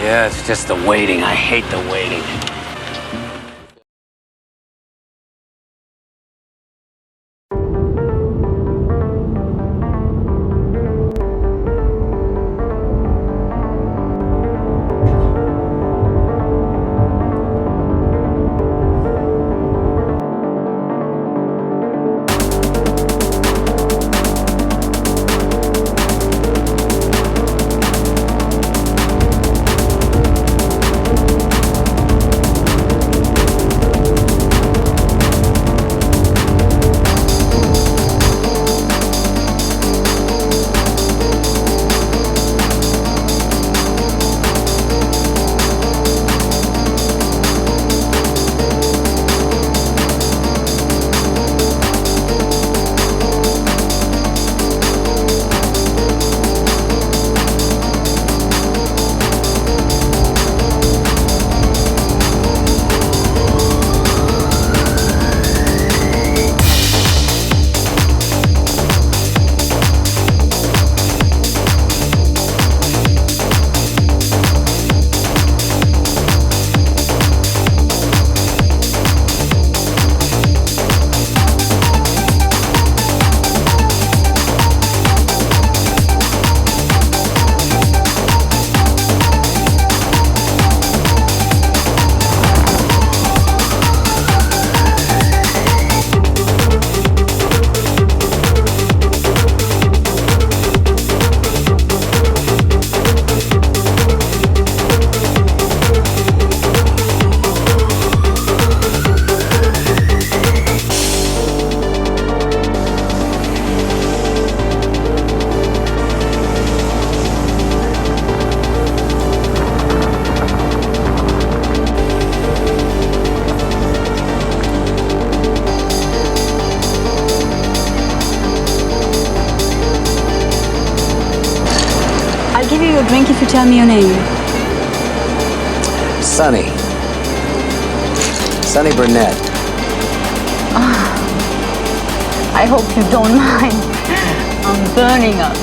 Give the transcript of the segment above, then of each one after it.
Yeah, it's just the waiting. I hate the waiting. I'll give you your drink if you tell me your name. Sonny. Sonny Burnett. I hope you don't mind. I'm burning up.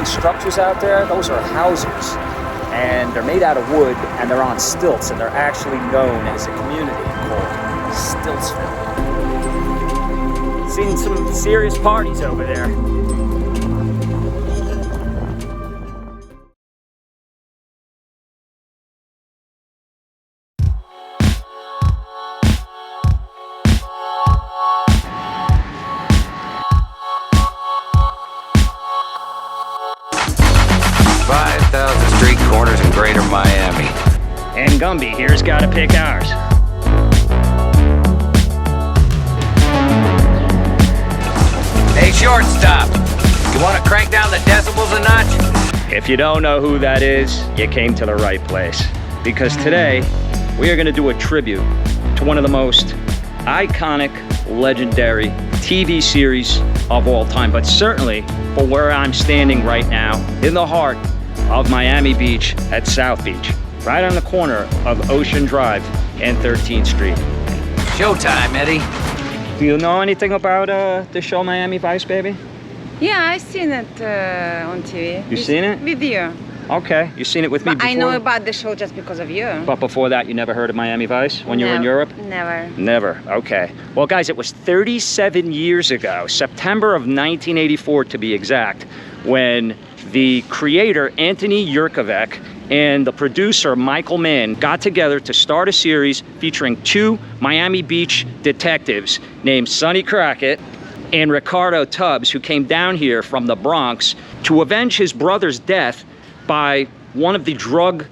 these structures out there, those are houses. And they're made out of wood, and they're on stilts, and they're actually known as a community called Stiltsville. Seen some serious parties over there. 5,000 street corners in Greater Miami. And Gumby here's gotta pick ours. Hey, shortstop, you want to crank down the decibels a notch? If you don't know who that is, you came to the right place. Because today, we are gonna do a tribute to one of the most iconic, legendary TV series of all time, but certainly for where I'm standing right now, in the heart of Miami Beach at South Beach, right on the corner of Ocean Drive and 13th Street. Showtime, Eddie. Do you know anything about the show Miami Vice, baby? Yeah, I've seen it on TV. You seen it? With you. Okay, you seen it with me But before? I know about the show just because of you. But before that, you never heard of Miami Vice when you were in Europe? Never. Never, okay. Well, guys, it was 37 years ago, September of 1984 to be exact, when the creator, Anthony Yerkovec, and the producer, Michael Mann, got together to start a series featuring two Miami Beach detectives named Sonny Crockett and Ricardo Tubbs, who came down here from the Bronx to avenge his brother's death by one of the drug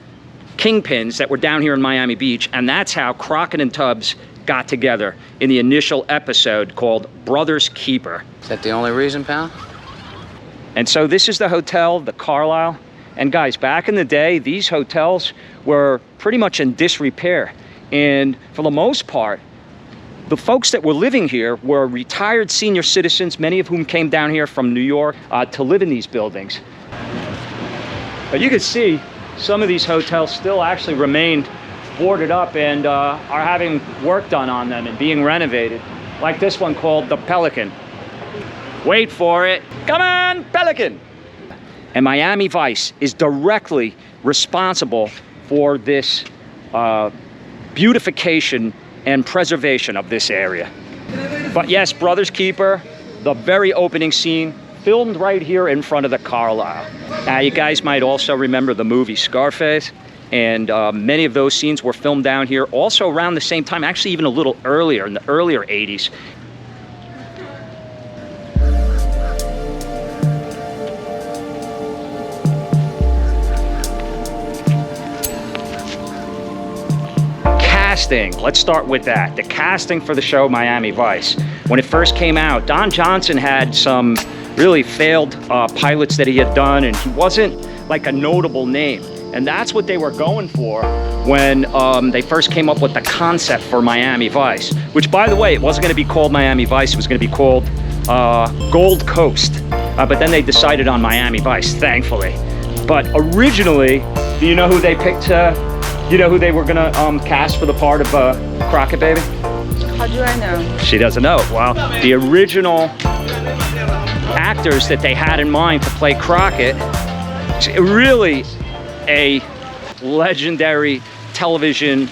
kingpins that were down here in Miami Beach. And that's how Crockett and Tubbs got together in the initial episode called Brother's Keeper. Is that the only reason, pal? And so this is the hotel, the Carlisle. And guys, back in the day, these hotels were pretty much in disrepair. And for the most part, the folks that were living here were retired senior citizens, many of whom came down here from New York to live in these buildings. But you can see some of these hotels still actually remained boarded up and are having work done on them and being renovated. Like this one called the Pelican. Wait for it. Come on, Pelican. And Miami Vice is directly responsible for this beautification and preservation of this area. But yes, Brother's Keeper, the very opening scene, filmed right here in front of the Carlisle. Now, you guys might also remember the movie Scarface, and many of those scenes were filmed down here also around the same time, actually even a little earlier, in the earlier 80s. Casting, let's start with that. The casting for the show Miami Vice. When it first came out, Don Johnson had some really failed pilots that he had done, and he wasn't like a notable name. And that's what they were going for when they first came up with the concept for Miami Vice, which, by the way, it wasn't going to be called Miami Vice, it was going to be called Gold Coast. But then they decided on Miami Vice, thankfully. But originally, do you know who they picked? You know who they were gonna cast for the part of Crockett, baby? How do I know? She doesn't know. Well, the original actors that they had in mind to play Crockett, really a legendary television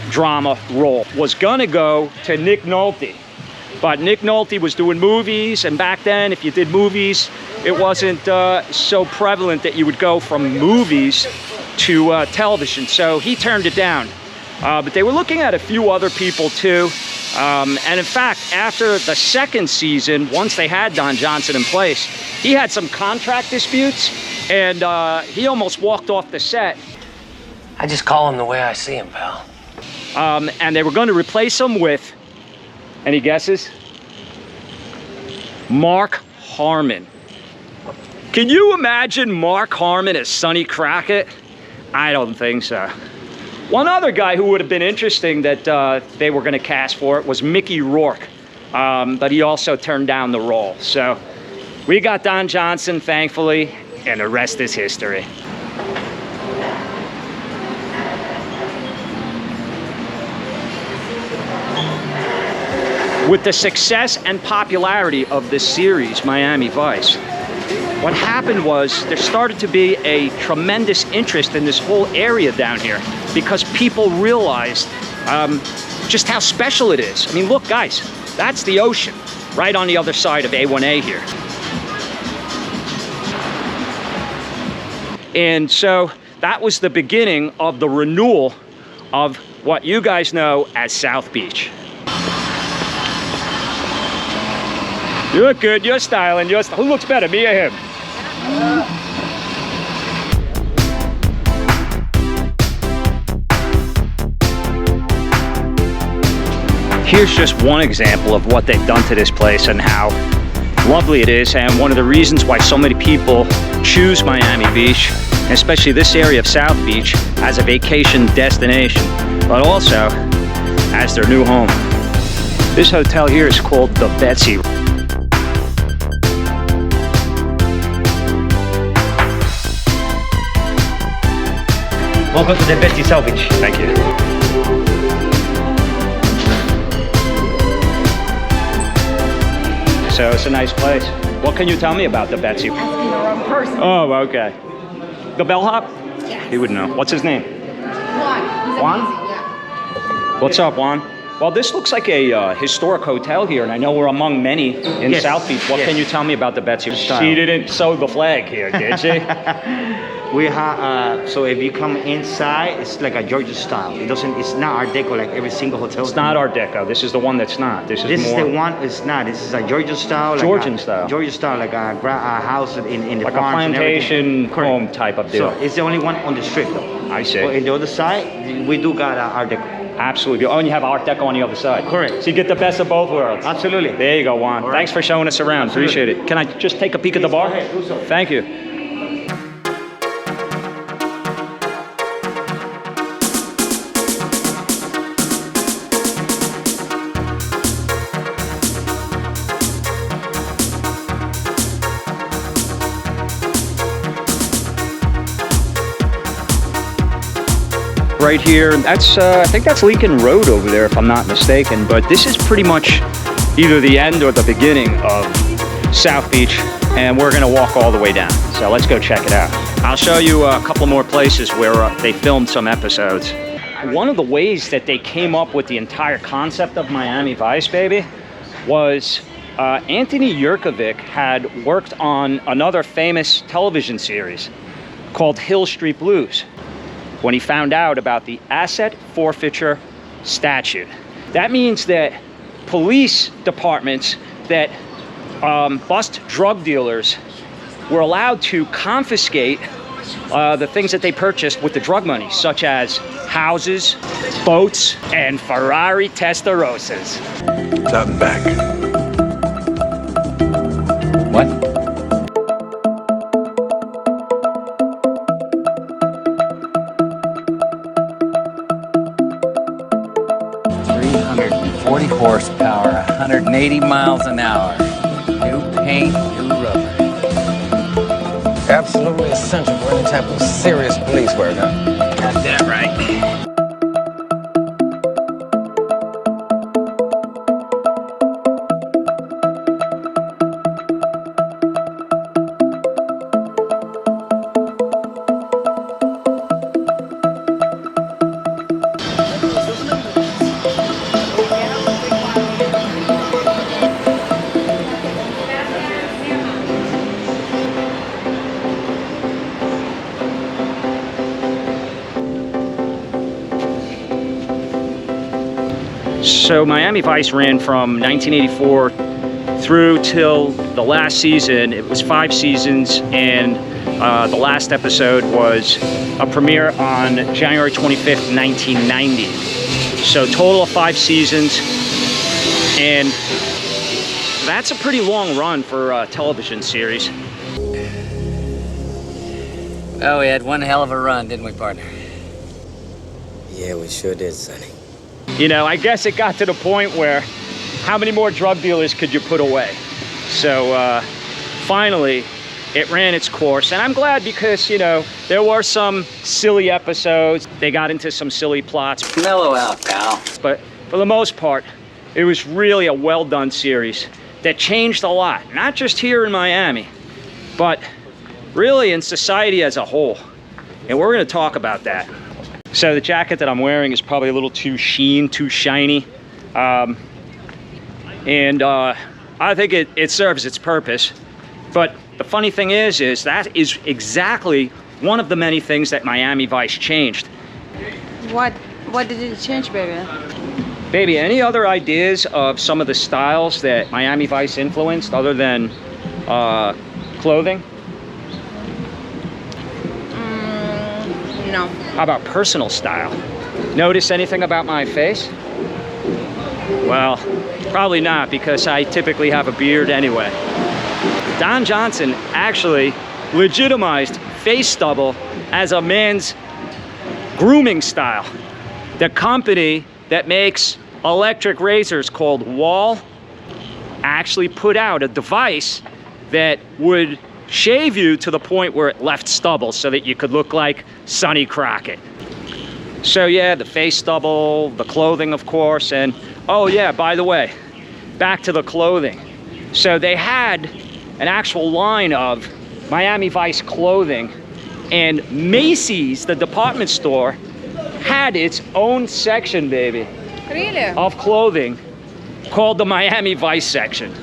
drama role, was gonna go to Nick Nolte. But Nick Nolte was doing movies, and back then, if you did movies, it wasn't so prevalent that you would go from movies to television, so he turned it down. But they were looking at a few other people too. And in fact, after the second season, once they had Don Johnson in place, he had some contract disputes, and he almost walked off the set. I just call him the way I see him, pal. And they were going to replace him with, any guesses? Mark Harmon. Can you imagine Mark Harmon as Sonny Crockett? I don't think so. One other guy who would have been interesting that they were going to cast for it was Mickey Rourke, but he also turned down the role. So we got Don Johnson, thankfully, and the rest is history. With the success and popularity of this series, Miami Vice, what happened was there started to be a tremendous interest in this whole area down here because people realized just how special it is. I mean, look, guys, that's the ocean right on the other side of A1A here. And so that was the beginning of the renewal of what you guys know as South Beach. You look good, you're styling, who looks better, me or him? Here's just one example of what they've done to this place and how lovely it is, and one of the reasons why so many people choose Miami Beach, especially this area of South Beach, as a vacation destination, but also as their new home. This hotel here is called the Betsy. Welcome to the Betsy South Beach. Thank you. So it's a nice place. What can you tell me about the Betsy? Asking the wrong person. Oh, okay. The bellhop? Yes. He would know. What's his name? Juan. He's Juan? amazing, yeah. What's up, Juan? Well, this looks like a historic hotel here, and I know we're among many in Yes. South Beach. What Yes. can you tell me about the Betsy? Style. She didn't sew the flag here, did she? We have so if you come inside, it's like a Georgia style. It's not Art Deco like every single hotel. It's not Art Deco. This is the one that's not. This is more the one. It's not. This is a Georgia style. Georgian style. Georgia style, like a house in the like a farms and plantation everything. Correct. home type of deal. So it's the only one on the strip, though. I see. But in the other side, we do got Art Deco. Absolutely. Oh, and you have Art Deco on the other side. Correct. So you get the best of both worlds. Absolutely. There you go, Juan. All right. Thanks for showing us around. Absolutely. Appreciate it. Can I just take a peek at the Please, bar? go ahead, do so. Thank you. Right here, that's I think that's Lincoln Road over there, if I'm not mistaken. But this is pretty much either the end or the beginning of South Beach, and we're gonna walk all the way down. So let's go check it out. I'll show you a couple more places where they filmed some episodes. One of the ways that they came up with the entire concept of Miami Vice, baby, was Anthony Yerkovic had worked on another famous television series called Hill Street Blues, when he found out about the asset forfeiture statute. That means that police departments that bust drug dealers were allowed to confiscate the things that they purchased with the drug money, such as houses, boats, and Ferrari Testarossas. Something back. What? Horsepower, 180 miles an hour. New paint, new rubber. Absolutely essential for any type of serious police work, huh? Goddamn right. So Miami Vice ran from 1984 through till the last season. It was 5 seasons, and the last episode was a premiere on January 25th, 1990. So total of 5 seasons, and that's a pretty long run for a television series. Well, we had one hell of a run, didn't we, partner? Yeah, we sure did, Sonny. You know, I guess it got to the point where how many more drug dealers could you put away? So finally, it ran its course. And I'm glad because, you know, there were some silly episodes. They got into some silly plots. Mellow out, pal. But for the most part, it was really a well-done series that changed a lot. Not just here in Miami, but really in society as a whole. And we're gonna talk about that. So the jacket that I'm wearing is probably a little too sheen, too shiny. I think it serves its purpose. But the funny thing is that is exactly one of the many things that Miami Vice changed. What did it change, baby? Baby, any other ideas of some of the styles that Miami Vice influenced other than clothing? No. How about personal style? Notice anything about my face? Well, probably not, because I typically have a beard anyway. Don Johnson actually legitimized face stubble as a man's grooming style. The company that makes electric razors called Wall actually put out a device that would shave you to the point where it left stubble so that you could look like Sonny Crockett. So yeah, the face stubble, the clothing, of course, and oh yeah, by the way, back to the clothing. So they had an actual line of Miami Vice clothing, and Macy's, the department store, had its own section, baby. Really? Of clothing called the Miami Vice section.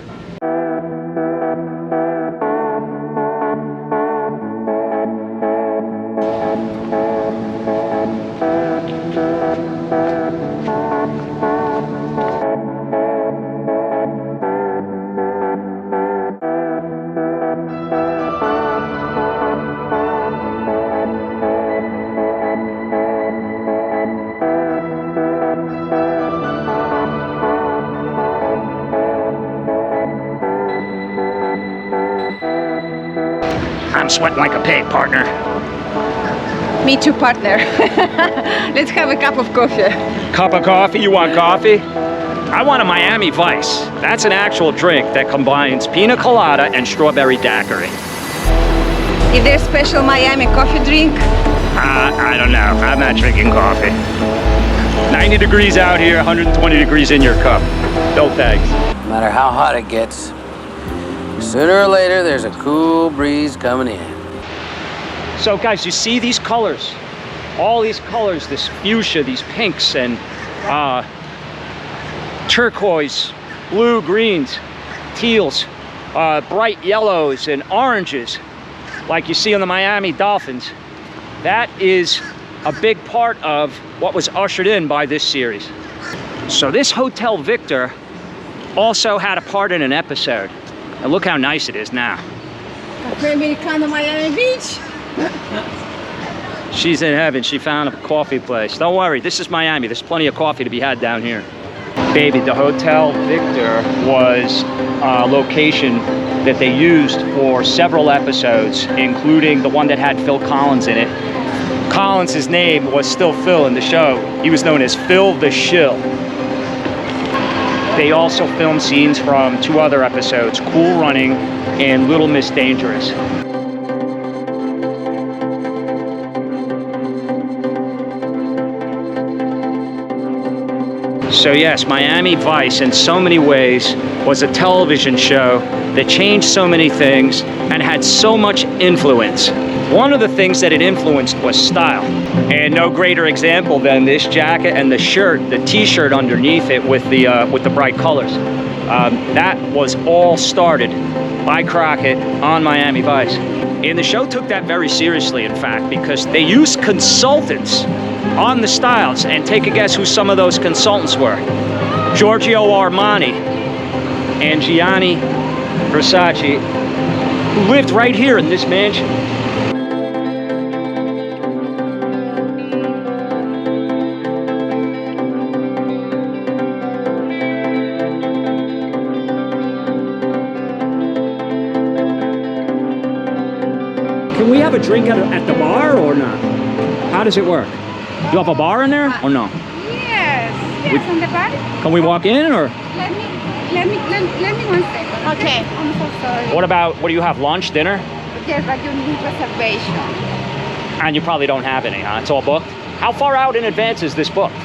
I'm sweating like a pig, partner. Me too, partner. Let's have a cup of coffee. Cup of coffee? You want coffee? I want a Miami Vice. That's an actual drink that combines pina colada and strawberry daiquiri. Is there a special Miami coffee drink? I don't know. I'm not drinking coffee. 90 degrees out here, 120 degrees in your cup. No thanks. No matter how hot it gets, sooner or later there's a cool breeze coming in. So guys, you see these colors? All these colors, this fuchsia, these pinks and turquoise, blue, greens, teals, bright yellows and oranges, like you see on the Miami Dolphins. That is a big part of what was ushered in by this series. So this Hotel Victor also had a part in an episode. And look how nice it is now. Cafe Americano, Miami Beach. She's in heaven. She found a coffee place. Don't worry, this is Miami. There's plenty of coffee to be had down here. Baby, the Hotel Victor was a location that they used for several episodes, including the one that had Phil Collins in it. Collins' name was still Phil in the show. He was known as Phil the Shill. They also filmed scenes from 2 other episodes, Cool Running and Little Miss Dangerous. So yes, Miami Vice in so many ways was a television show that changed so many things and had so much influence. One of the things that it influenced was style. And no greater example than this jacket and the shirt, the t-shirt underneath it with the bright colors. That was all started by Crockett on Miami Vice. And the show took that very seriously, in fact, because they used consultants on the styles. And take a guess who some of those consultants were. Giorgio Armani and Gianni Versace, who lived right here in this mansion. Can we have a drink at the bar or not? How does it work? Do you have a bar in there or no? Yes, on the bar. Can we walk in or? Let me 1 second. Okay. I'm so sorry. What do you have, lunch, dinner? Yes, but you need reservation. And you probably don't have any, huh? It's all booked? How far out in advance is this booked?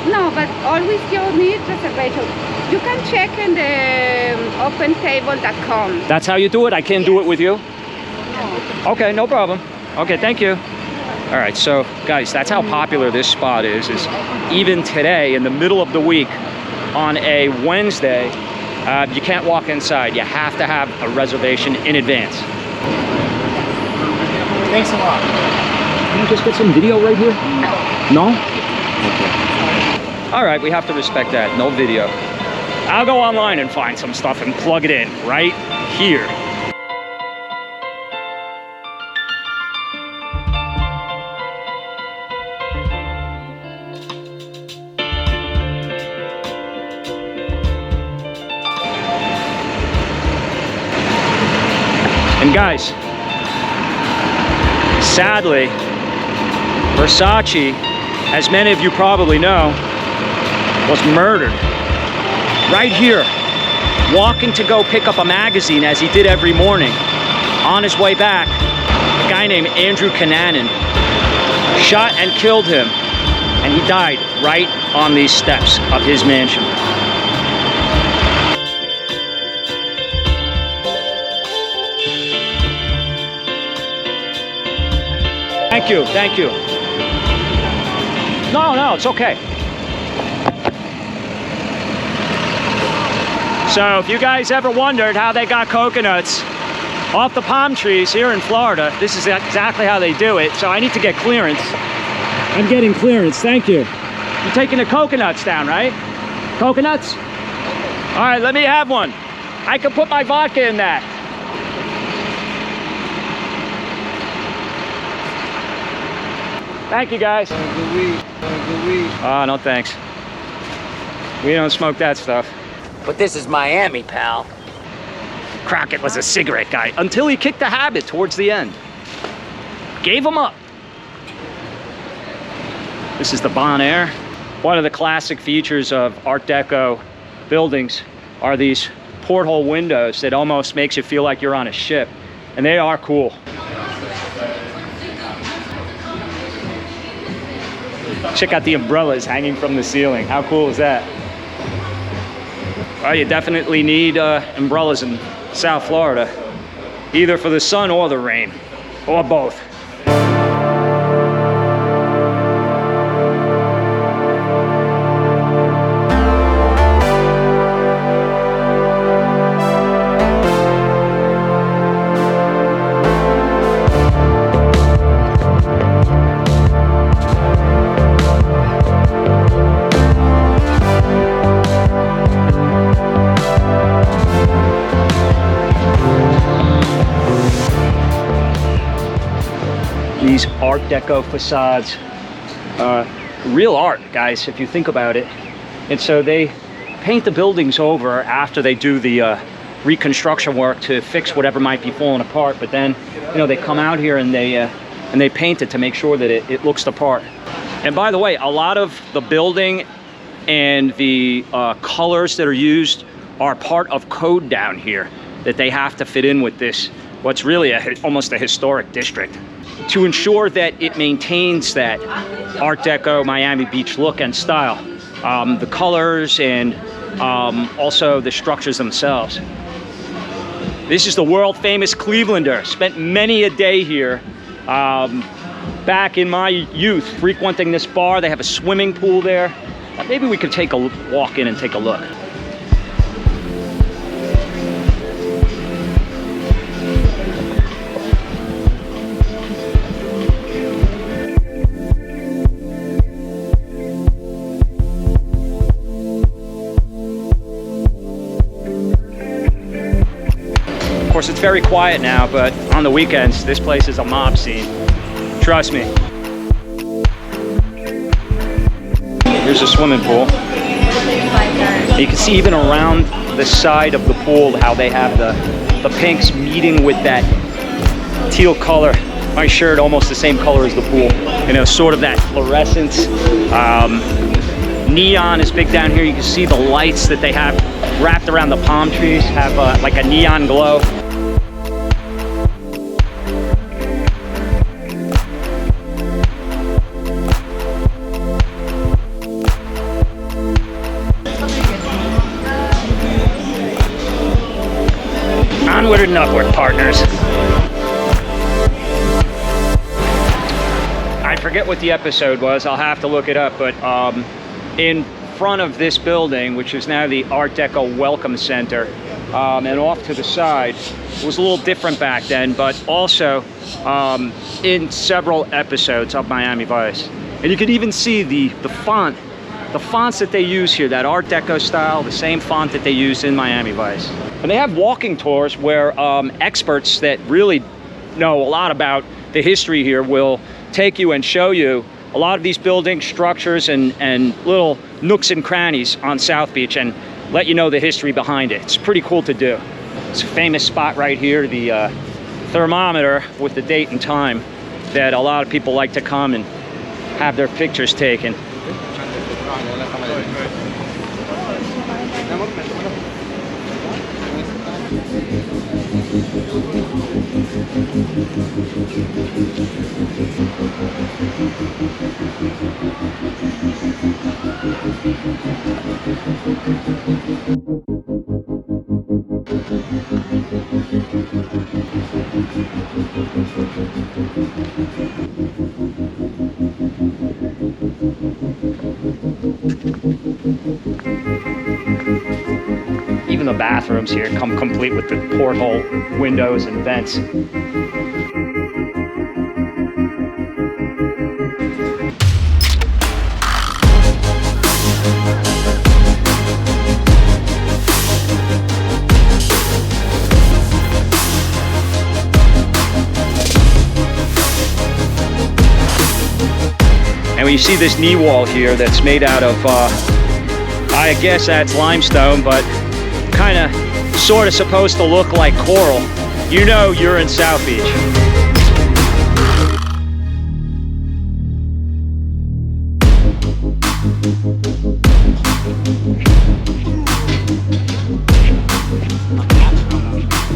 No, but always you need reservation. You can check in the opentable.com. That's how you do it? I can't do it with you? Okay, no problem. Okay, thank you. All right, so guys, that's how popular this spot is even today in the middle of the week on a Wednesday, you can't walk inside. You have to have a reservation in advance. Thanks a lot. Can you just get some video right here? No? Okay. All right, we have to respect that. No video. I'll go online and find some stuff and plug it in right here. And guys, sadly, Versace, as many of you probably know, was murdered right here, walking to go pick up a magazine as he did every morning. On his way back, a guy named Andrew Cunanan shot and killed him, and he died right on these steps of his mansion. Thank you, thank you. No, it's okay. So if you guys ever wondered how they got coconuts off the palm trees here in Florida, this is exactly how they do it. So I need to get clearance. I'm getting clearance, thank you. You're taking the coconuts down, right? Coconuts? All right, let me have one. I can put my vodka in that. Thank you, guys. Oh, no thanks. We don't smoke that stuff. But this is Miami, pal. Crockett was a cigarette guy until he kicked the habit towards the end. Gave him up. This is the Bon Air. One of the classic features of Art Deco buildings are these porthole windows that almost makes you feel like you're on a ship. And they are cool. Check out the umbrellas hanging from the ceiling. How cool is that? Well, you definitely need umbrellas in South Florida, either for the sun or the rain, or both. These Art Deco facades, real art, guys, if you think about it. And so they paint the buildings over after they do the reconstruction work to fix whatever might be falling apart. But then, you know, they come out here and they paint it to make sure that it looks the part. And by the way, a lot of the building and the colors that are used are part of code down here that they have to fit in with this, what's really almost a historic district, to ensure that it maintains that Art Deco Miami Beach look and style. The colors and also the structures themselves. This is the world famous Clevelander. Spent many a day here back in my youth frequenting this bar. They have a swimming pool there. Maybe we could take a walk in and take a look. Of course, it's very quiet now, but on the weekends, this place is a mob scene. Trust me. Here's a swimming pool. You can see even around the side of the pool how they have the pinks meeting with that teal color. My shirt almost the same color as the pool. You know, sort of that fluorescence. Neon is big down here. You can see the lights that they have wrapped around the palm trees have like a neon glow. Onward and upward, partners. I forget what the episode was. I'll have to look it up. But in front of this building, which is now the Art Deco Welcome Center, and off to the side, it was a little different back then, but also in several episodes of Miami Vice. And you can even see the fonts that they use here, that Art Deco style, the same font that they use in Miami Vice. And they have walking tours where experts that really know a lot about the history here will take you and show you a lot of these buildings, structures, and little nooks and crannies on South Beach and let you know the history behind it. It's pretty cool to do. It's a famous spot right here, the thermometer with the date and time that a lot of people like to come and have their pictures taken. Even the bathrooms here come complete with the porthole windows and vents. And when you see this knee wall here that's made out of, I guess that's limestone, but kind of sort of supposed to look like coral, you know you're in South Beach.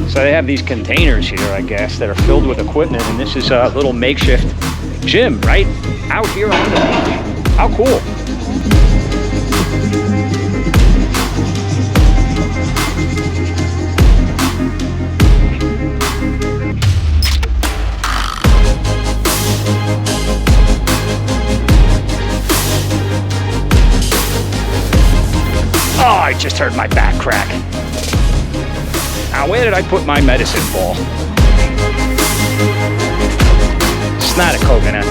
So they have these containers here, I guess, that are filled with equipment, and this is a little makeshift gym right out here on the beach. How cool. Oh, I just heard my back crack. Now, where did I put my medicine ball? It's not a coconut.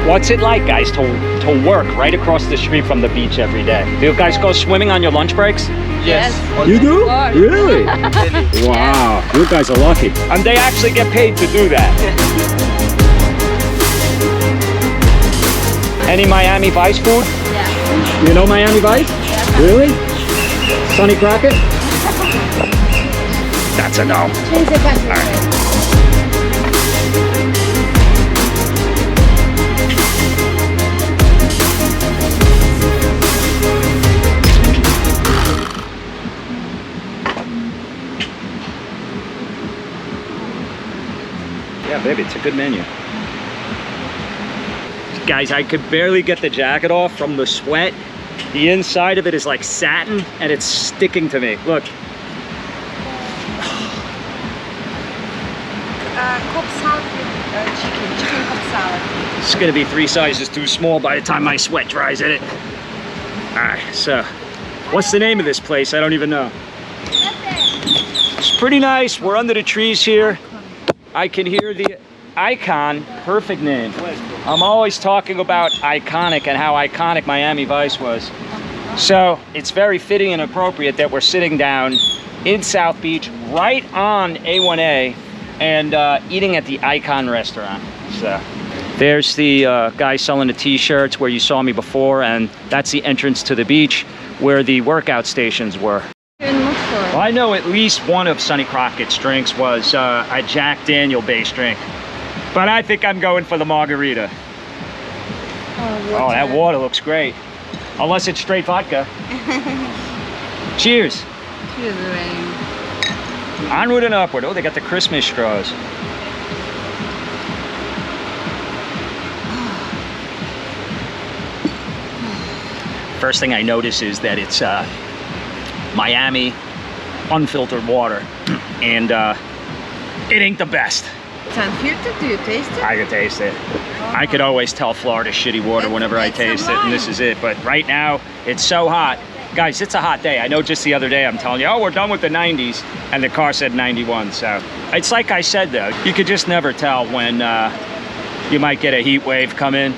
What's it like, guys, to work right across the street from the beach every day? Do you guys go swimming on your lunch breaks? Yes. You do? Really? Wow, you guys are lucky. And they actually get paid to do that. Any Miami Vice food? Yeah. You know Miami Vice? Yeah. Really? Sonny Crockett? That's a no. All right. Yeah, baby, it's a good menu. Guys, I could barely get the jacket off from the sweat. The inside of it is like satin and it's sticking to me. Look. Cobb salad with chicken Cobb salad. It's gonna be 3 sizes too small by the time my sweat dries in it. All right, so what's the name of this place? I don't even know. It's pretty nice. We're under the trees here. I can hear the Icon, perfect name. I'm always talking about iconic and how iconic Miami Vice was. So it's very fitting and appropriate that we're sitting down in South Beach, right on A1A, and eating at the Icon restaurant. So there's the guy selling the t-shirts where you saw me before, and that's the entrance to the beach where the workout stations were. Well, I know at least one of Sonny Crockett's drinks was a Jack Daniel based drink, but I think I'm going for the margarita. Oh, that water looks great. Unless it's straight vodka. Cheers. Cheers, Rain. Onward and upward. Oh, they got the Christmas straws. First thing I notice is that it's Miami unfiltered water, and it ain't the best. It's unfiltered. Do you taste it? I can taste it. I could always tell Florida's shitty water whenever I taste it, and this is it. But right now, it's so hot. Guys, it's a hot day. I know just the other day I'm telling you, oh, we're done with the 90s, and the car said 91. So it's like I said, though, you could just never tell when you might get a heat wave come in.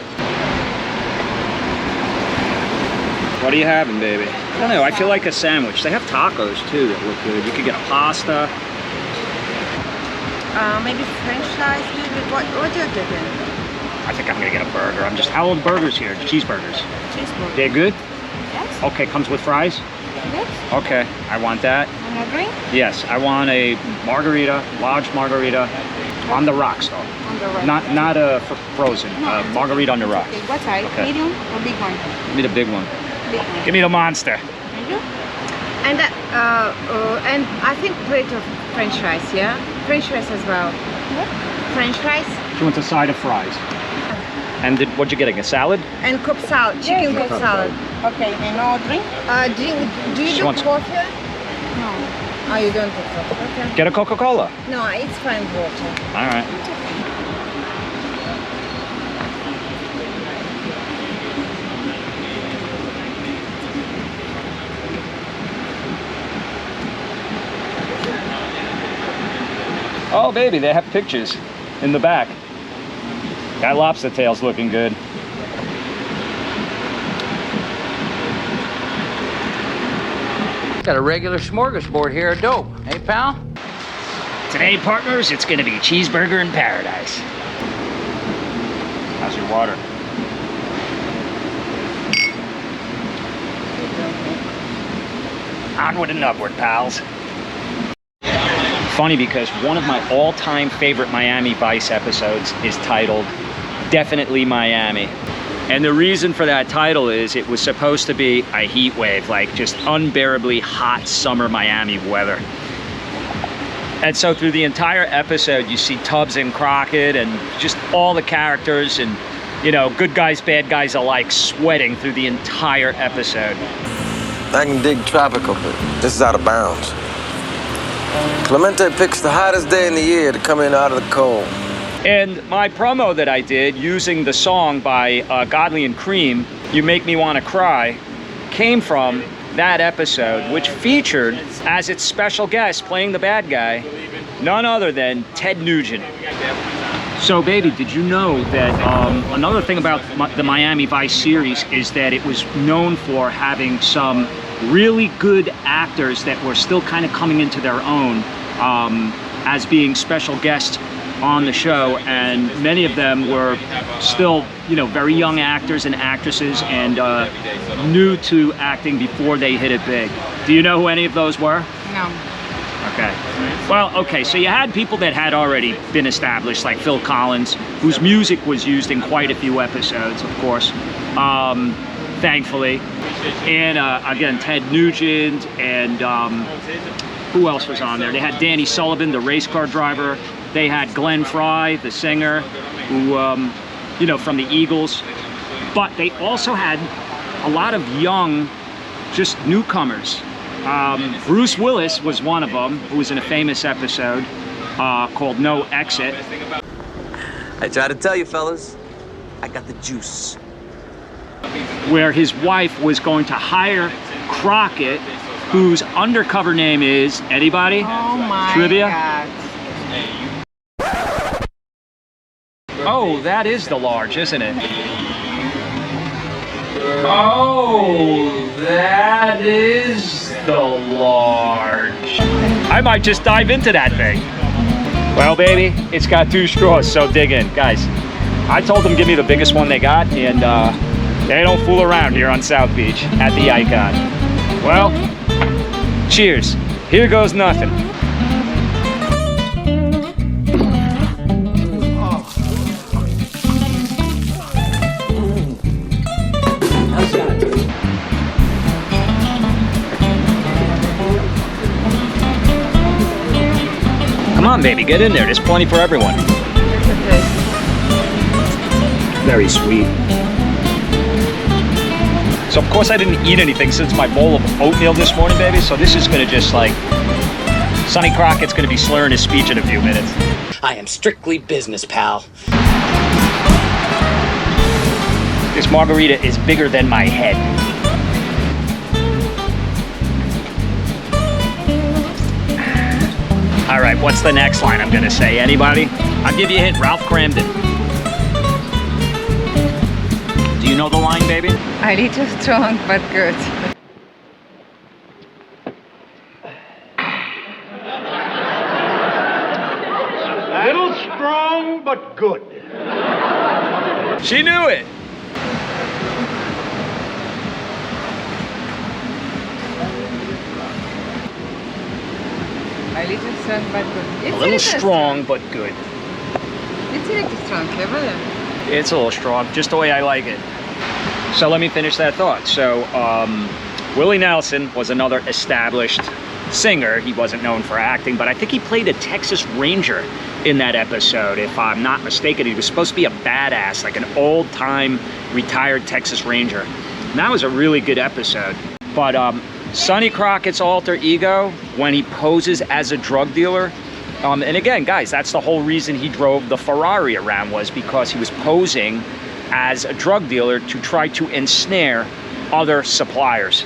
What are you having, baby? I don't know. I feel like a sandwich. They have tacos, too, that look good. You could get a pasta. Maybe French fries. What are you thinking? I think I'm going to get a burger. How old burgers here? Cheeseburgers. Cheeseburger. They're good? Yes. Okay, comes with fries? Yes. Okay, I want that. And a drink? Yes, I want a margarita, large margarita, on the rocks though. On the rock. Not frozen. No. Margarita on the rocks. Okay, what size? Okay. Medium or big one? Give me the big one. Big one. Give me the monster. Thank you. And I think plate of French fries, yeah? French fries as well. What? French fries She wants a side of fries. And what'd you get? A salad? and Cobb salad, chicken Cobb salad. Okay, and no drink? Do you She do wants- coffee? No. Oh, you don't do coffee. Okay. Get a Coca-Cola. No, it's fine water. All right. Oh, baby, they have pictures in the back. That lobster tail's looking good. Got a regular smorgasbord here of dope. Hey, pal? Today, partners, it's gonna be cheeseburger in paradise. How's your water? Onward and upward, pals. Funny because one of my all-time favorite Miami Vice episodes is titled Definitely Miami. And the reason for that title is it was supposed to be a heat wave, like just unbearably hot summer Miami weather. And so through the entire episode, you see Tubbs and Crockett and just all the characters and, you know, good guys, bad guys alike sweating through the entire episode. I can dig tropical, but this is out of bounds. Clemente picks the hottest day in the year to come in out of the cold. And my promo that I did using the song by Godley and Cream, You Make Me Wanna Cry, came from that episode, which featured as its special guest playing the bad guy, none other than Ted Nugent. So baby, did you know that another thing about the Miami Vice series is that it was known for having some really good actors that were still kind of coming into their own as being special guests on the show, and many of them were still, you know, very young actors and actresses and new to acting before they hit it big. Do you know who any of those were? No. Okay. Well, okay, so you had people that had already been established, like Phil Collins, whose music was used in quite a few episodes, of course, thankfully. And again, Ted Nugent, and who else was on there? They had Danny Sullivan, the race car driver. They had Glenn Fry, the singer, who, you know, from the Eagles. But they also had a lot of young, just newcomers. Bruce Willis was one of them, who was in a famous episode called No Exit. I tried to tell you, fellas, I got the juice. Where his wife was going to hire Crockett, whose undercover name is, anybody? Oh my Trivia? God. Oh, that is the large, isn't it? Oh, that is the large. I might just dive into that thing. Well, baby, it's got 2 straws, so dig in. Guys, I told them give me the biggest one they got, and they don't fool around here on South Beach at the Icon. Well, cheers. Here goes nothing. Come on, baby, get in there. There's plenty for everyone. Very sweet. So of course I didn't eat anything since my bowl of oatmeal this morning, baby. So this is gonna just like, Sonny Crockett's gonna be slurring his speech in a few minutes. I am strictly business, pal. This margarita is bigger than my head. All right, what's the next line I'm gonna say? Anybody? I'll give you a hint, Ralph Cramden. Do you know the line, baby? A little strong, but good. A little strong, but good. She knew it. A little strong, but good. It's A little strong, but good. It's a little strong, yeah. It's a little strong, just the way I like it. So let me finish that thought. So Willie Nelson was another established singer. He wasn't known for acting, but I think he played a Texas Ranger in that episode. If I'm not mistaken, he was supposed to be a badass, like an old-time retired Texas Ranger. And that was a really good episode. But Sonny Crockett's alter ego, when he poses as a drug dealer, and again, guys, that's the whole reason he drove the Ferrari around, was because he was posing as a drug dealer to try to ensnare other suppliers,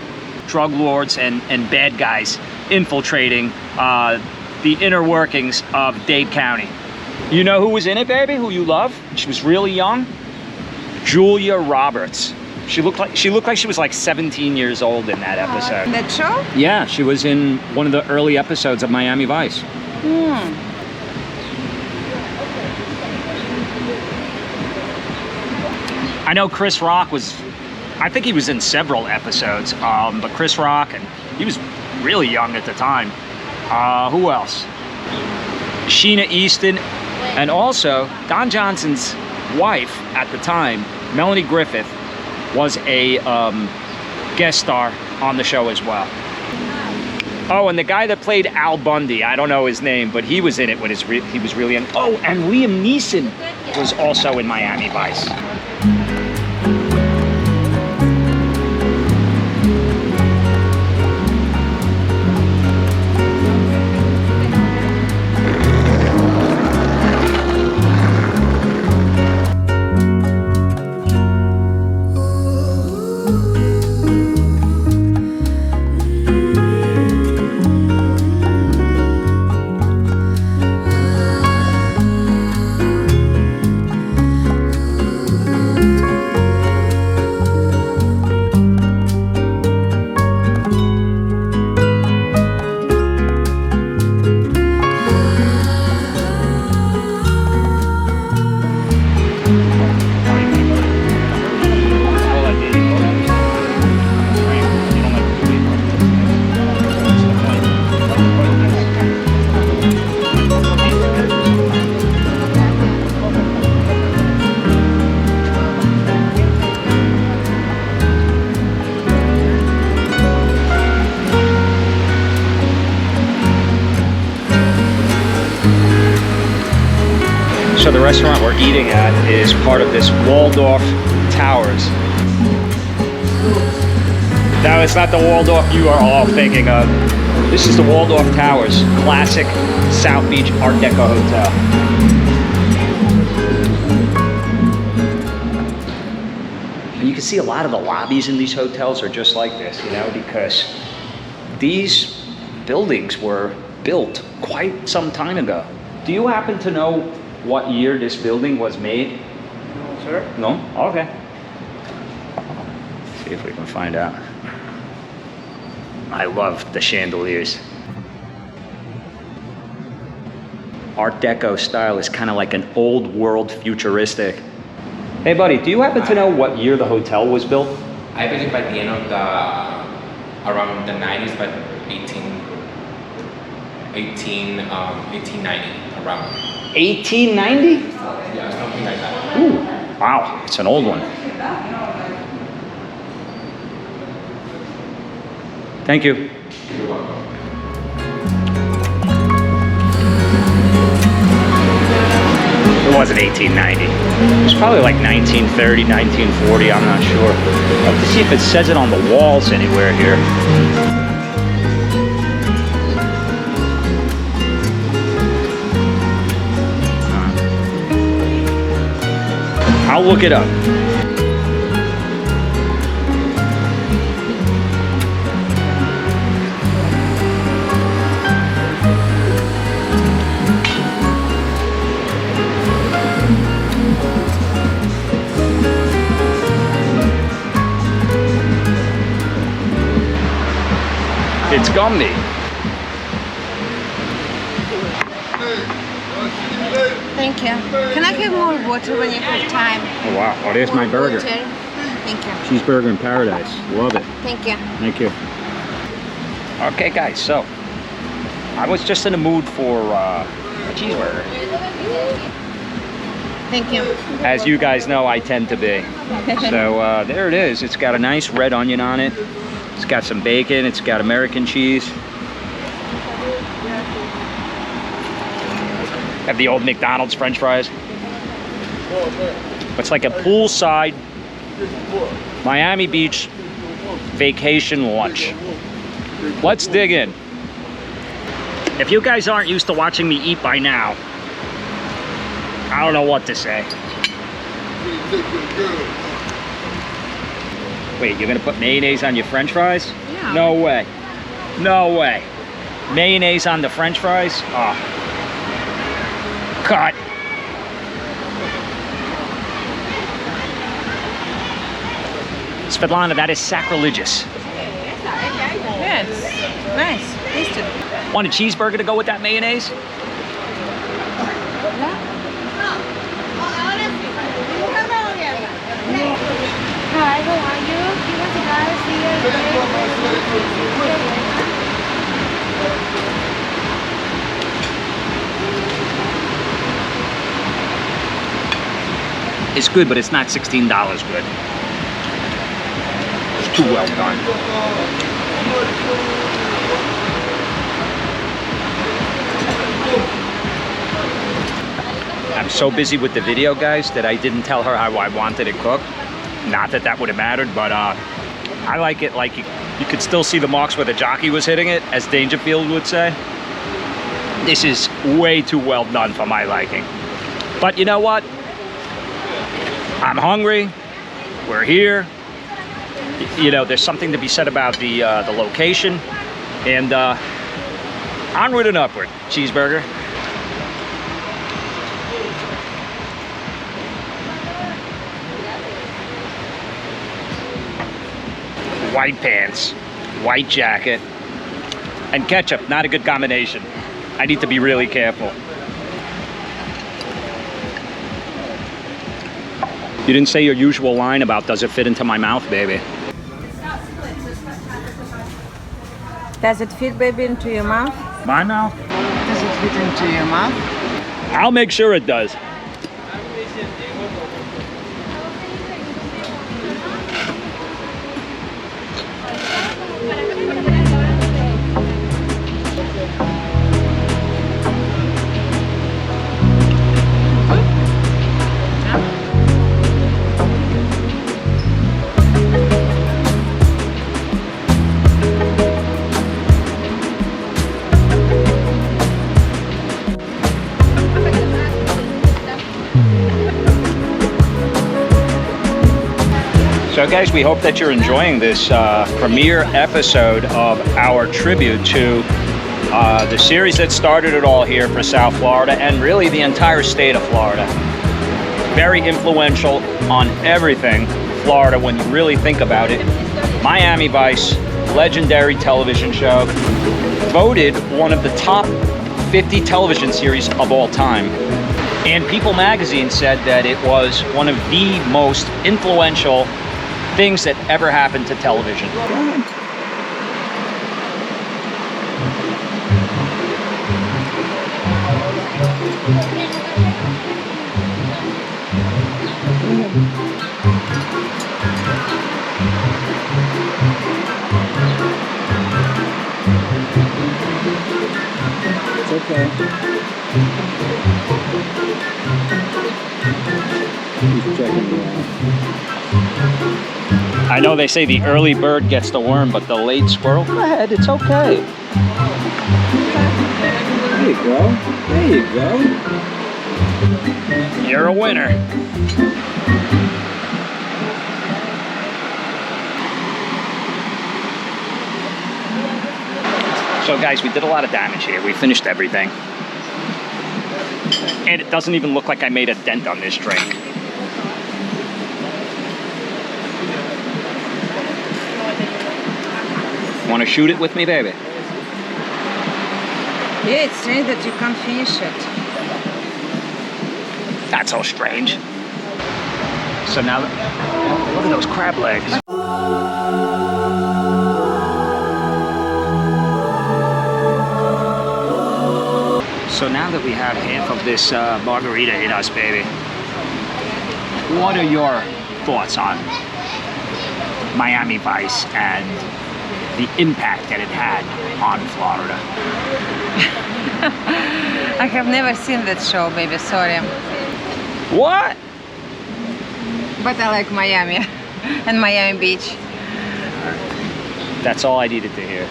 drug lords and bad guys infiltrating the inner workings of Dade County. You know who was in it, baby? Who you love? She was really young. Julia Roberts. She looked like she was like 17 years old in that episode. In that show? Yeah, she was in one of the early episodes of Miami Vice. I know Chris Rock was, I think he was in several episodes, but Chris Rock, and he was really young at the time. Who else? Sheena Easton, and also Don Johnson's wife at the time, Melanie Griffith, was a guest star on the show as well. Oh, and the guy that played Al Bundy, I don't know his name, but he was in it when he was really in. Oh, and Liam Neeson was also in Miami Vice. So the restaurant we're eating at is part of this Waldorf Towers. No, it's not the Waldorf you are all thinking of. This is the Waldorf Towers, classic South Beach Art Deco hotel. And you can see a lot of the lobbies in these hotels are just like this, you know, because these buildings were built quite some time ago. Do you happen to know what year this building was made? No, sir. No? Okay. See if we can find out. I love the chandeliers. Art Deco style. It's kind of like an old world futuristic. Hey buddy, do you happen to know what year the hotel was built? I believe by the end of around the 90s, but 1890 around. 1890? Yeah, something like that. Ooh, wow, it's an old one. Thank you. You're welcome. It wasn't 1890. It was probably like 1930, 1940, I'm not sure. I'll have to see if it says it on the walls anywhere here. I'll look it up. It's gummy. Thank you. Can I have more water when you have time? Oh wow, oh there's my burger. Water. Thank you. Cheeseburger in paradise, love it. Thank you. Thank you. Okay guys, so I was just in the mood for a cheeseburger. Thank you. As you guys know, I tend to be. So there it is. It's got a nice red onion on it. It's got some bacon. It's got American cheese. Have the old McDonald's French fries. It's like a poolside Miami Beach vacation lunch. Let's dig in. If you guys aren't used to watching me eat by now, I don't know what to say. Wait, you're gonna put mayonnaise on your French fries? Yeah. No way. No way. Mayonnaise on the French fries? Oh. Cut. Svetlana, that is sacrilegious. Yes. Nice. Tasty. Want a cheeseburger to go with that mayonnaise? Hi, how are you? You want to guys here? It's good, but it's not $16 good. It's too well done. I'm so busy with the video, guys, that I didn't tell her how I wanted it cooked. Not that that would have mattered, but I like it like you could still see the marks where the jockey was hitting it, as Dangerfield would say. This is way too well done for my liking. But you know what? I'm hungry. We're here. You know, there's something to be said about the location. And onward and upward. Cheeseburger. White pants, white jacket, and ketchup. Not a good combination. I need to be really careful. You didn't say your usual line about does it fit into my mouth, baby? Does it fit, baby, into your mouth? My mouth? Does it fit into your mouth? I'll make sure it does. So guys, we hope that you're enjoying this premiere episode of our tribute to the series that started it all here for South Florida and really the entire state of Florida. Very influential on everything Florida when you really think about it. Miami Vice, legendary television show, voted one of the top 50 television series of all time. And People magazine said that it was one of the most influential things that ever happened to television. It's okay. He's checking me out. I know they say the early bird gets the worm, but the late squirrel, go ahead, it's okay. There you go. There you go. You're a winner. So guys, we did a lot of damage here. We finished everything. And it doesn't even look like I made a dent on this drink. Want to shoot it with me, baby? Yeah, it's strange that you can't finish it. That's so strange. So now, look at those crab legs. So now that we have half of this margarita in us, baby, what are your thoughts on Miami Vice and the impact that it had on Florida? I have never seen that show, baby, sorry. What? But I like Miami and Miami Beach. That's all I needed to hear.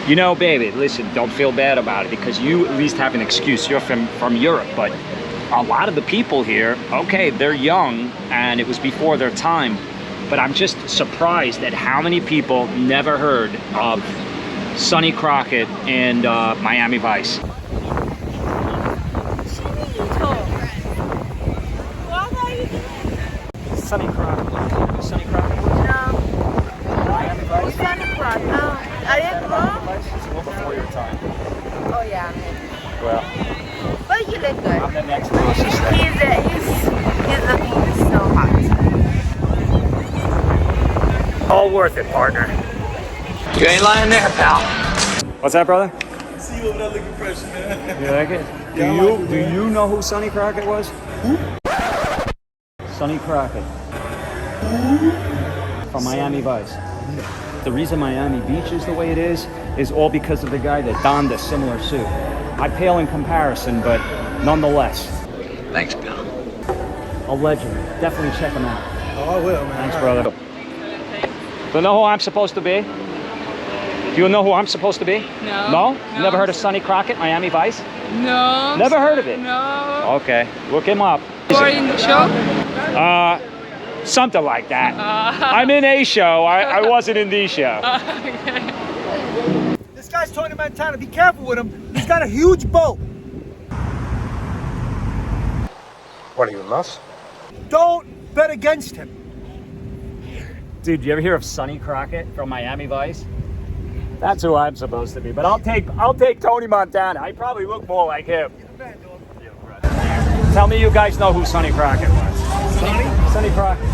You know, baby, listen, don't feel bad about it because you at least have an excuse. You're from Europe, but a lot of the people here, okay, they're young and it was before their time, but I'm just surprised at how many people never heard of Sonny Crockett and Miami Vice. Sonny Crockett. Sonny Crockett? No. Miami Vice? Sonny Crockett. No. I didn't know. It's a little before your time. Oh yeah. Well, But you look good. I'm the next closest thing. He's looking so hot. All worth it, partner. You ain't lying there, pal. What's that, brother? See you over there looking fresh, man. You like it? Do you know who Sonny Crockett was? Who? Sonny Crockett. From Miami Vice. The reason Miami Beach is the way it is all because of the guy that donned a similar suit. I pale in comparison, but nonetheless. Thanks, pal. A legend. Definitely check him out. Oh, I will, man. Thanks, brother. Do you know who I'm supposed to be? Do you know who I'm supposed to be? No. No? Never heard of Sonny Crockett, Miami Vice? No. Never heard of it? No. Okay, look him up. You are in the show? Something like that. I'm in a show. I wasn't in the show. Okay. This guy's Tony Montana. Be careful with him. He's got a huge boat. What are you, nuts? Don't bet against him. Dude, you ever hear of Sonny Crockett from Miami Vice? That's who I'm supposed to be. But I'll take Tony Montana. I probably look more like him. Tell me you guys know who Sonny Crockett was. Sonny Crockett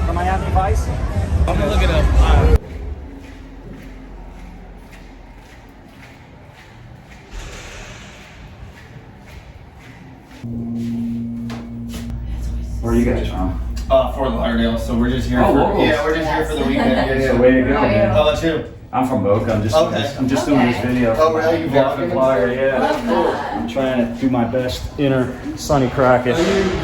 from Miami Vice. I'm gonna look it up. Where are you guys from? Fort Lauderdale, so we're just here we're just here for the weekend. Yeah, way to go, man. How about you? I'm from Boca. I'm just doing this video. Oh, really? You vlogging? Vlogger, yeah. I'm trying to do my best inner Sonny Crockett.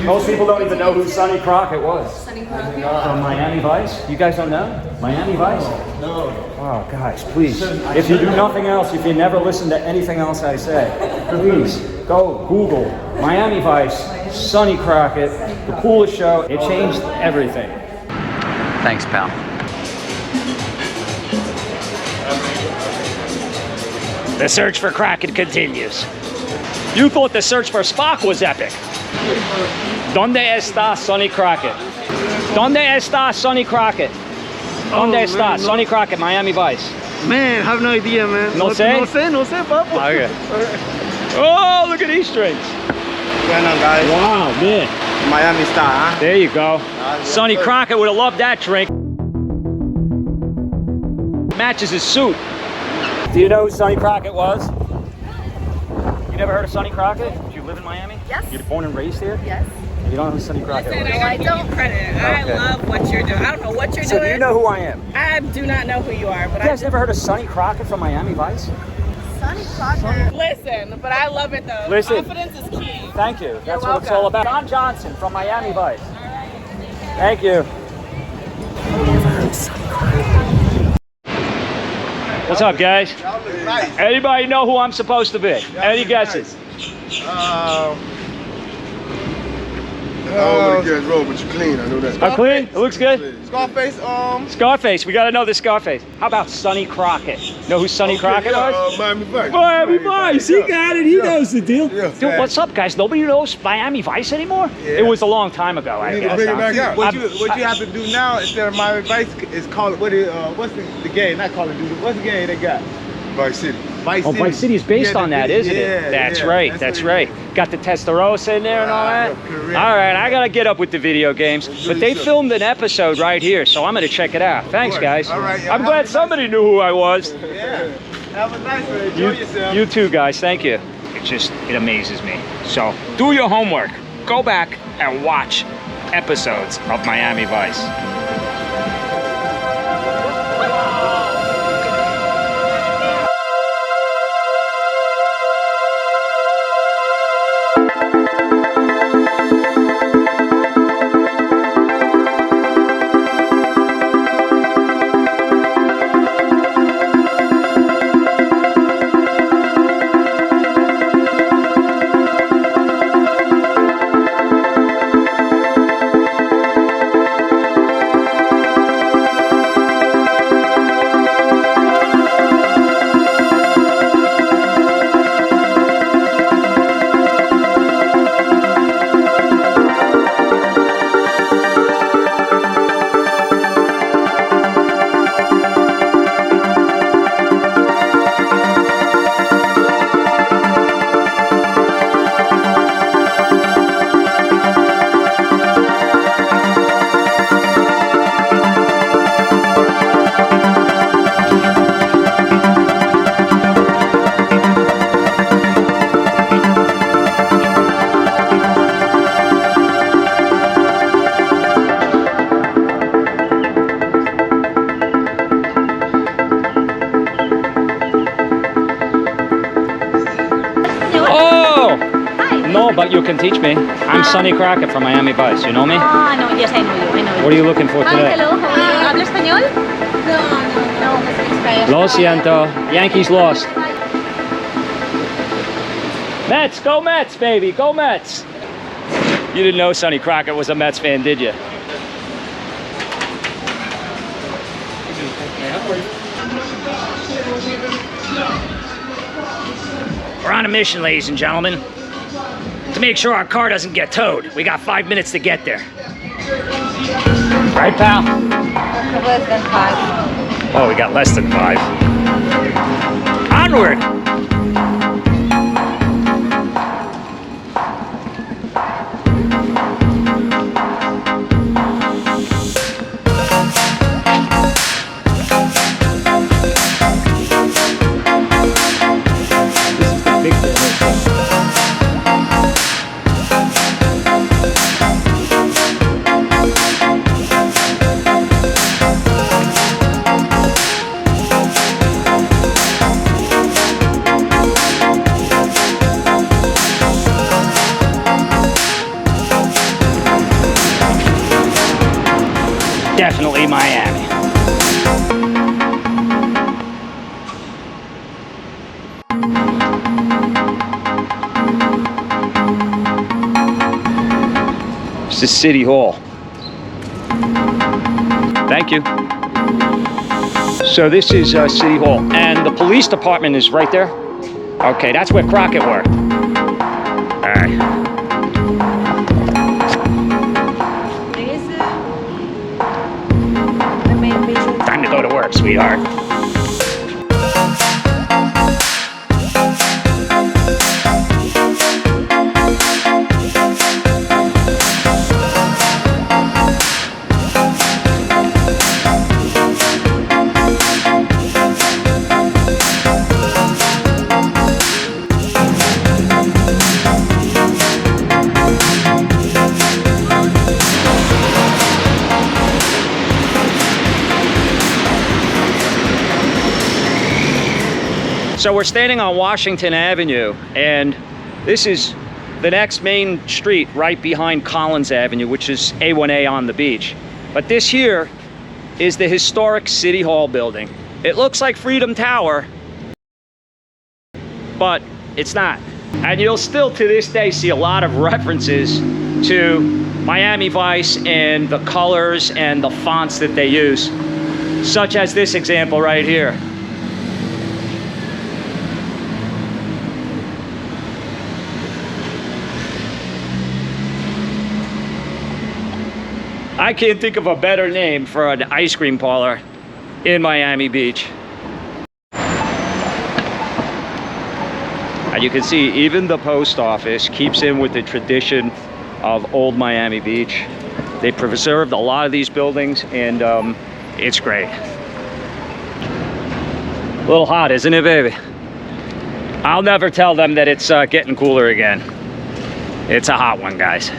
Most people don't even know who Sonny Crockett was. Sonny Crockett? From Miami Vice? You guys don't know? Miami Vice? No. Oh, guys, please. If you do nothing else, if you never listen to anything else I say, please go Google Miami Vice, Sonny Crockett, the coolest show. It changed everything. Thanks, pal. The search for Crockett continues. You thought the search for Spock was epic. ¿Dónde está Sonny Crockett? ¿Dónde está Sonny Crockett? ¿Dónde está Sonny Crockett, Miami Vice? Man, I have no idea, man. No sé? No sé, papa. Okay. Oh, look at these strings. What's going on, guys? Wow, man. Miami style, huh? There you go. Sonny Crockett would have loved that drink. Matches his suit. Do you know who Sonny Crockett was? You never heard of Sonny Crockett? Did you live in Miami? Yes. You're born and raised here? Yes. You don't know who Sonny Crockett was? Listen, I don't credit. I love what you're doing. I don't know what you're So doing. do you know who I am? I do not know who you are, but You guys never heard of Sonny Crockett from Miami Vice? Sonny Crockett. listen, but I love it though. Listen. Confidence is key. Thank you. That's what welcome. it's all about. John Johnson from Miami Vice. Thank you. What's up, guys? Anybody know who I'm supposed to be? Any guesses? I don't really get roll, but you clean. I know that. I'm clean? It looks good? Scarface, Scarface. We got to know the Scarface. How about Sonny Crockett? Know who Sonny Crockett was? Miami Vice. Miami Vice. He got it. He knows the deal. Yeah. Dude, what's up, guys? Nobody knows Miami Vice anymore? It was a long time ago, I guess. Bring it back out. What you have to do now instead of Miami Vice is call it what's the game? Not Call of Duty. What's the game they got? Vice City. Vice Oh, City. Vice City is based on that, isn't yeah, it? That's yeah, right. That's right. Got the Testarossa in there and all that. correct. All right, I gotta get up with the video games, but they filmed an episode right here, so I'm gonna check it out. Thanks, guys. All right, yeah, I'm glad somebody knew who I was. Yeah. Have a nice one. Enjoy yourself. You too, guys. Thank you. It amazes me. So do your homework. Go back and watch episodes of Miami Vice. No, but you can teach me. I'm Sonny Crockett from Miami Vice. You know me? Ah, no, yes, I know you. I know you. What are you looking for today? Hello, how are you? ¿Habla español? No, I speak Spanish. Lo siento. Yankees lost. Mets, go Mets, baby, go Mets. You didn't know Sonny Crockett was a Mets fan, did you? We're on a mission, ladies and gentlemen, to make sure our car doesn't get towed. We got 5 minutes to get there. Right, pal? Less than 5. Oh, we got less than 5. Onward! Definitely Miami. This is City Hall. Thank you. So this is City Hall, and the police department is right there. Okay, that's where Crockett worked. All right. Time to go to work, sweetheart. So we're standing on Washington Avenue, and this is the next main street right behind Collins Avenue, which is A1A on the beach. But this here is the historic City Hall building. It looks like Freedom Tower, but it's not. And you'll still to this day see a lot of references to Miami Vice and the colors and the fonts that they use, such as this example right here. I can't think of a better name for an ice cream parlor in Miami Beach. And you can see even the post office keeps in with the tradition of old Miami Beach. They preserved a lot of these buildings, and it's great. A little hot, isn't it, baby? I'll never tell them that it's getting cooler again. It's a hot one, guys.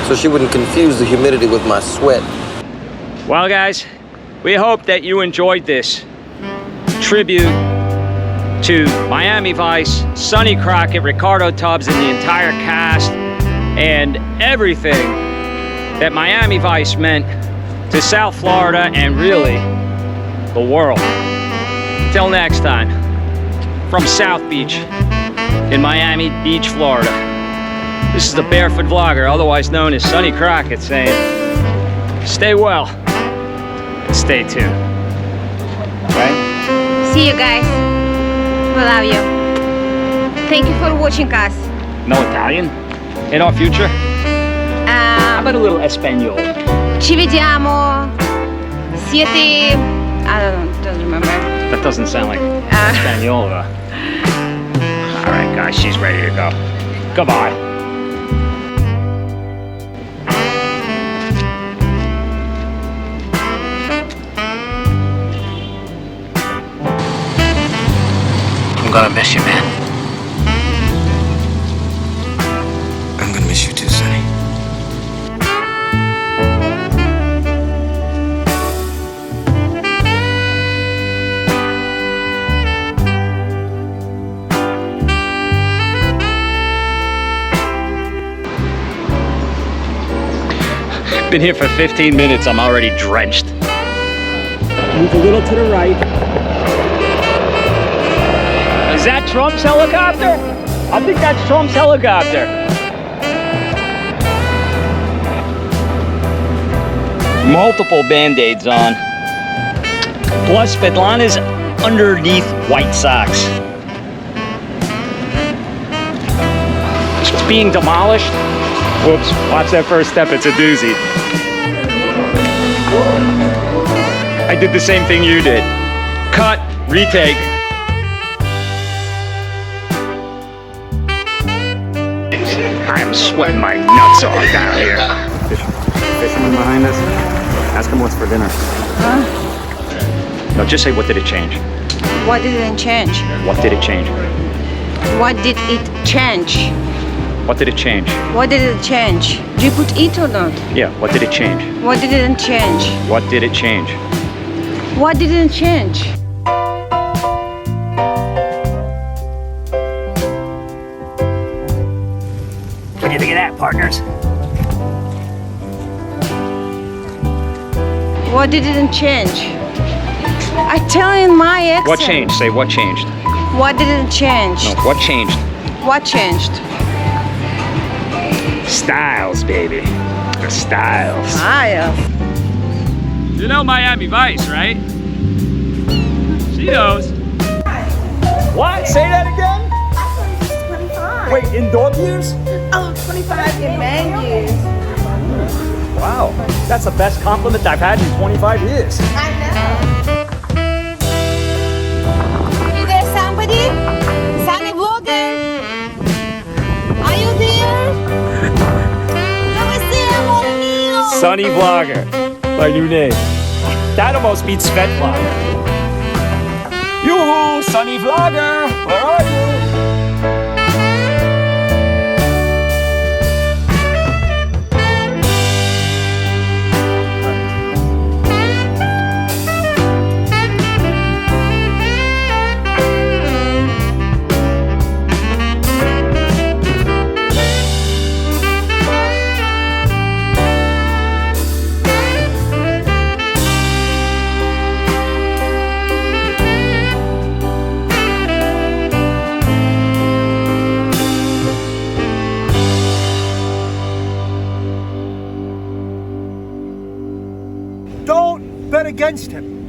So she wouldn't confuse the humidity with my sweat. Well, guys, we hope that you enjoyed this tribute to Miami Vice, Sonny Crockett, Ricardo Tubbs, and the entire cast, and everything that Miami Vice meant to South Florida and really the world. Till next time, from South Beach in Miami Beach, Florida. This is the Barefoot Vlogger, otherwise known as Sonny Crockett, saying, stay well, and stay tuned. Right? See you guys. We love you. Thank you for watching us. No Italian in our future? How about a little Espanol? Ci vediamo. Siete... I don't remember. That doesn't sound like Espanol, though. All right, guys, she's ready to go. Goodbye. I'm gonna miss you, man. I'm gonna miss you too, Sonny. Been here for 15 minutes, I'm already drenched. Move a little to the right. Is that Trump's helicopter? I think that's Trump's helicopter. Multiple band-aids on. Plus, Svetlana's underneath white socks. It's being demolished. Whoops, watch that first step, it's a doozy. I did the same thing you did. Cut, retake. I'm sweating my nuts off down here. Fisherman behind us. Ask him what's for dinner. Huh? No, just say, what did it change? What did it change? What did it change? What did it change? What did it change? What did it change? Do you put it or not? Yeah, what did it change? What did it change? What did it change? What did it change? What do you think of that, partners? What did it change? I tell you in my accent. What changed? Say, what changed? What did it change? No, what changed? What changed? Styles, baby. The styles. Styles. You know Miami Vice, right? She knows. What? Say that again? 25. Wait, in dog years? Oh, 25 in man years. Wow, that's the best compliment I've had in 25 years. I know. Is there somebody? Sonny Vlogger? Are you there? Sonny Vlogger, my new name. That almost beats Svet Vlogger. Yoo-hoo, Sonny Vlogger, where are you? against him.